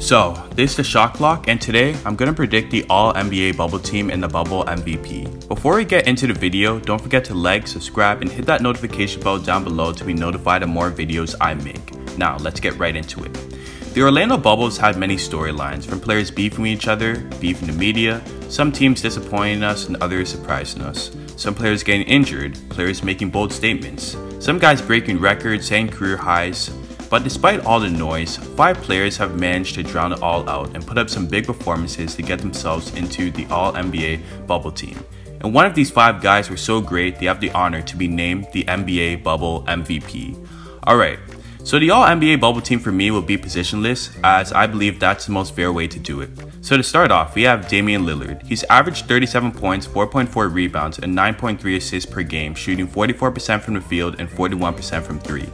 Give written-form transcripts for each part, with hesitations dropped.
So, this is the Shot Clock, and today I'm going to predict the All-NBA Bubble team and the Bubble MVP. Before we get into the video, don't forget to like, subscribe, and hit that notification bell down below to be notified of more videos I make. Now, let's get right into it. The Orlando Bubbles had many storylines, from players beefing with each other, beefing the media, some teams disappointing us and others surprising us, some players getting injured, players making bold statements, some guys breaking records, setting career highs. But despite all the noise, 5 players have managed to drown it all out and put up some big performances to get themselves into the All-NBA Bubble team. And one of these 5 guys were so great they have the honor to be named the NBA Bubble MVP. Alright, so the All-NBA Bubble team for me will be positionless, as I believe that's the most fair way to do it. So to start off, we have Damian Lillard. He's averaged 37 points, 4.4 rebounds, and 9.3 assists per game, shooting 44% from the field and 41% from 3.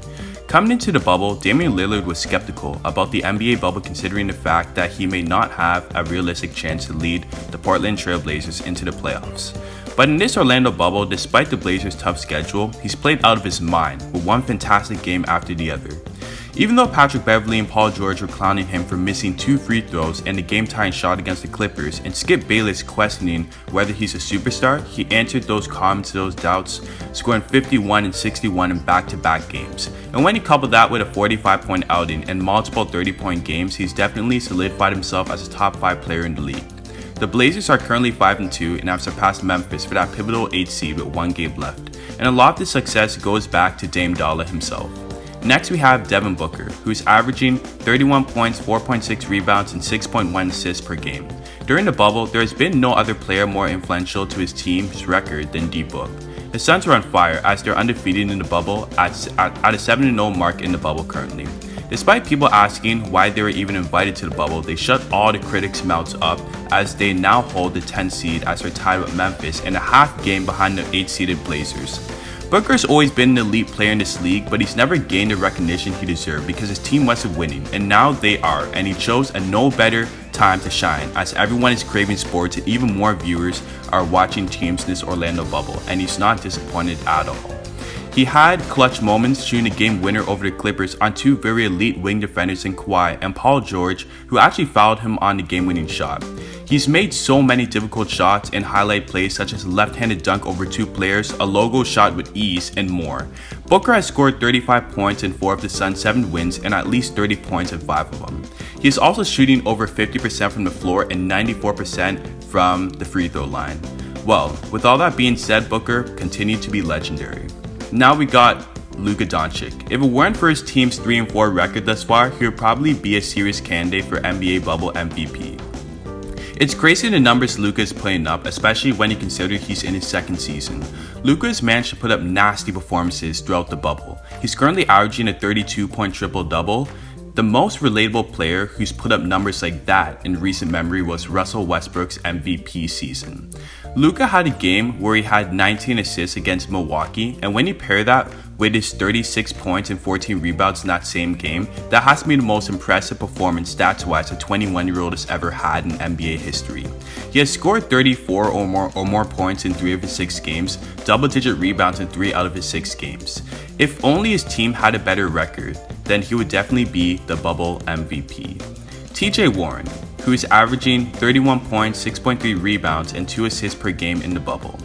Coming into the bubble, Damian Lillard was skeptical about the NBA bubble considering the fact that he may not have a realistic chance to lead the Portland Trail Blazers into the playoffs. But in this Orlando bubble, despite the Blazers' tough schedule, he's played out of his mind with one fantastic game after the other. Even though Patrick Beverley and Paul George were clowning him for missing 2 free throws and the game-tying shot against the Clippers, and Skip Bayless questioning whether he's a superstar, he answered those comments, those doubts, scoring 51 and 61 in back-to-back games. And when he coupled that with a 45-point outing and multiple 30-point games, he's definitely solidified himself as a top 5 player in the league. The Blazers are currently 5-2 and have surpassed Memphis for that pivotal 8th seed with 1 game left. And a lot of this success goes back to Dame Dollar himself. Next we have Devin Booker, who's averaging 31 points, 4.6 rebounds, and 6.1 assists per game. During the bubble, there has been no other player more influential to his team's record than D-Book. The Suns are on fire as they're undefeated in the bubble at a 7-0 mark in the bubble currently. Despite people asking why they were even invited to the bubble, they shut all the critics' mouths up as they now hold the 10th seed as they're tied with Memphis and a half game behind the 8th-seeded Blazers. Booker's always been an elite player in this league, but he's never gained the recognition he deserved because his team wasn't winning, and now they are, and he chose a no better time to shine as everyone is craving sports and even more viewers are watching teams in this Orlando bubble, and he's not disappointed at all. He had clutch moments, shooting a game winner over the Clippers on 2 very elite wing defenders in Kawhi and Paul George, who actually fouled him on the game-winning shot. He's made so many difficult shots and highlight plays such as a left-handed dunk over 2 players, a logo shot with ease, and more. Booker has scored 35 points in 4 of the Suns' 7 wins and at least 30 points in 5 of them. He is also shooting over 50% from the floor and 94% from the free throw line. Well, with all that being said, Booker continued to be legendary. Now we got Luka Doncic. If it weren't for his team's 3-4 record thus far, he would probably be a serious candidate for NBA Bubble MVP. It's crazy the numbers Luka is playing up, especially when you consider he's in his 2nd season. Luka has managed to put up nasty performances throughout the bubble. He's currently averaging a 32-point triple-double. The most relatable player who's put up numbers like that in recent memory was Russell Westbrook's MVP season. Luka had a game where he had 19 assists against Milwaukee, and when you pair that with his 36 points and 14 rebounds in that same game, that has to be the most impressive performance stats-wise a 21-year-old has ever had in NBA history. He has scored 34 or more points in 3 of his 6 games, double-digit rebounds in 3 out of his 6 games. If only his team had a better record, then he would definitely be the Bubble MVP. TJ Warren, who is averaging 31 points, 6.3 rebounds, and 2 assists per game in the bubble.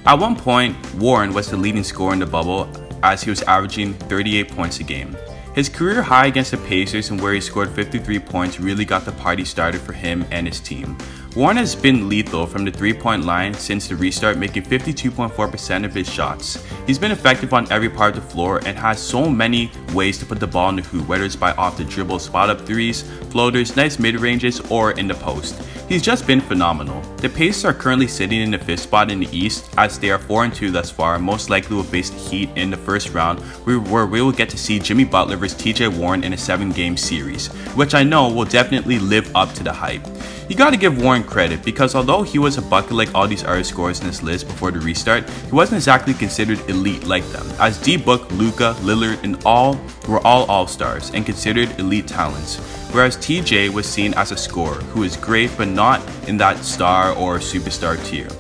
At one point, Warren was the leading scorer in the bubble as he was averaging 38 points a game. His career high against the Pacers and where he scored 53 points really got the party started for him and his team. Warren has been lethal from the 3-point line since the restart, making 52.4% of his shots. He's been effective on every part of the floor and has so many ways to put the ball in the hoop, whether it's by off the dribble, spot-up threes, floaters, nice mid-ranges, or in the post. He's just been phenomenal. The Pacers are currently sitting in the 5th spot in the East as they are 4-2 thus far, most likely will face the Heat in the first round where we will get to see Jimmy Butler versus TJ Warren in a 7-game series, which I know will definitely live up to the hype. You gotta give Warren credit because although he was a bucket like all these other scorers in this list before the restart, he wasn't exactly considered elite like them, as D-Book, Luka, Lillard, and all were all all-stars and considered elite talents, whereas TJ was seen as a scorer who is great but not in that star or superstar tier,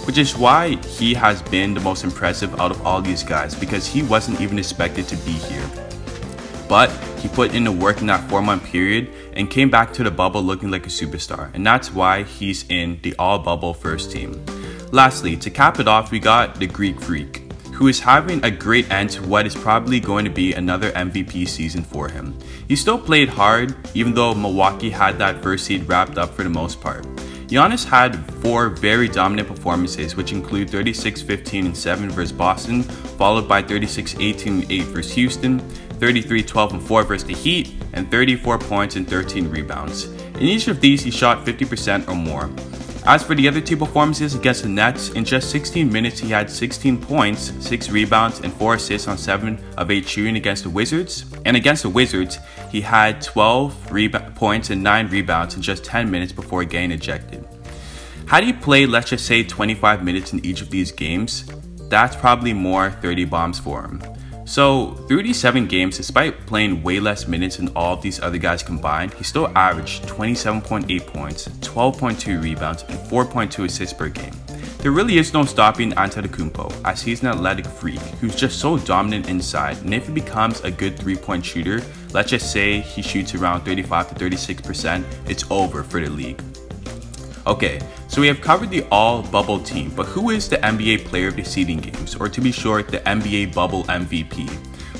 which is why he has been the most impressive out of all these guys because he wasn't even expected to be here. But he put in the work in that 4-month period and came back to the bubble looking like a superstar, and that's why he's in the all-bubble first team. Lastly, to cap it off, we got the Greek Freak, who is having a great end to what is probably going to be another MVP season for him. He still played hard, even though Milwaukee had that first seed wrapped up for the most part. Giannis had 4 very dominant performances, which include 36-15-7 versus Boston, followed by 36-18-8 versus Houston, 33-12-4 versus the Heat, and 34 points and 13 rebounds. In each of these, he shot 50% or more. As for the other 2 performances against the Nets, in just 16 minutes he had 16 points, 6 rebounds, and 4 assists on 7 of 8 shooting against the Wizards. And against the Wizards, he had 12 points and 9 rebounds in just 10 minutes before getting ejected. Had he played, let's just say, 25 minutes in each of these games, that's probably more 30 bombs for him. So through these 7 games, despite playing way less minutes than all of these other guys combined, he still averaged 27.8 points, 12.2 rebounds, and 4.2 assists per game. There really is no stopping Antetokounmpo, as he's an athletic freak who's just so dominant inside, and if he becomes a good 3-point shooter, let's just say he shoots around 35-36%, it's over for the league. Okay, so we have covered the all-bubble team, but who is the NBA player of the seeding games, or to be short, the NBA bubble MVP?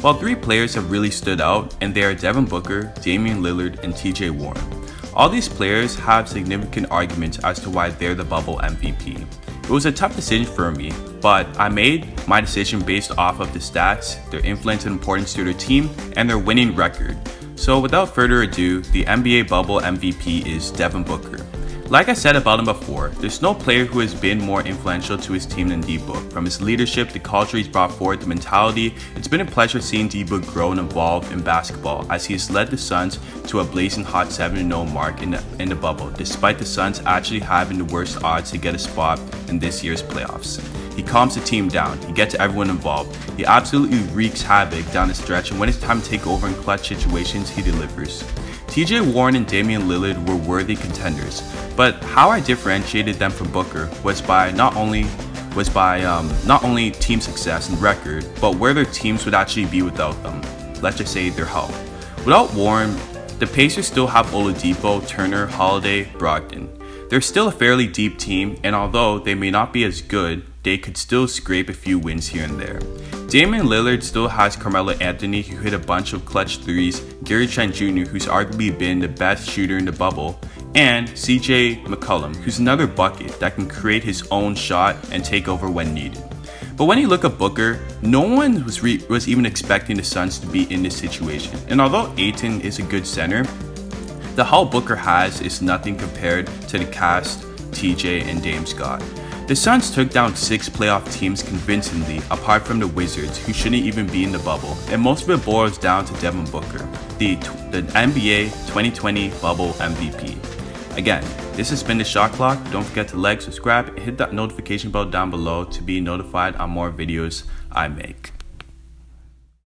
Well, 3 players have really stood out, and they are Devin Booker, Damian Lillard, and TJ Warren. All these players have significant arguments as to why they're the bubble MVP. It was a tough decision for me, but I made my decision based off of the stats, their influence and importance to their team, and their winning record. So without further ado, the NBA bubble MVP is Devin Booker. Like I said about him before, there's no player who has been more influential to his team than D-Book. From his leadership, the culture he's brought forward, the mentality, it's been a pleasure seeing D-Book grow and evolve in basketball as he has led the Suns to a blazing hot 7-0 mark in the bubble, despite the Suns actually having the worst odds to get a spot in this year's playoffs. He calms the team down, he gets everyone involved, he absolutely wreaks havoc down the stretch, and when it's time to take over in clutch situations, he delivers. TJ Warren and Damian Lillard were worthy contenders, but how I differentiated them from Booker was by not only team success and record, but where their teams would actually be without them. Let's just say their help. Without Warren, the Pacers still have Oladipo, Turner, Holiday, Brogdon. They're still a fairly deep team, and although they may not be as good, they could still scrape a few wins here and there. Damian Lillard still has Carmelo Anthony, who hit a bunch of clutch threes, Gary Trent Jr., who's arguably been the best shooter in the bubble, and CJ McCollum, who's another bucket that can create his own shot and take over when needed. But when you look at Booker, no one was even expecting the Suns to be in this situation, and although Ayton is a good center, the help Booker has is nothing compared to the cast, TJ, and Dame Scott. The Suns took down 6 playoff teams convincingly, apart from the Wizards, who shouldn't even be in the bubble, and most of it boils down to Devin Booker, the NBA 2020 bubble MVP. Again, this has been the Shot Clock. Don't forget to like, subscribe, and hit that notification bell down below to be notified on more videos I make.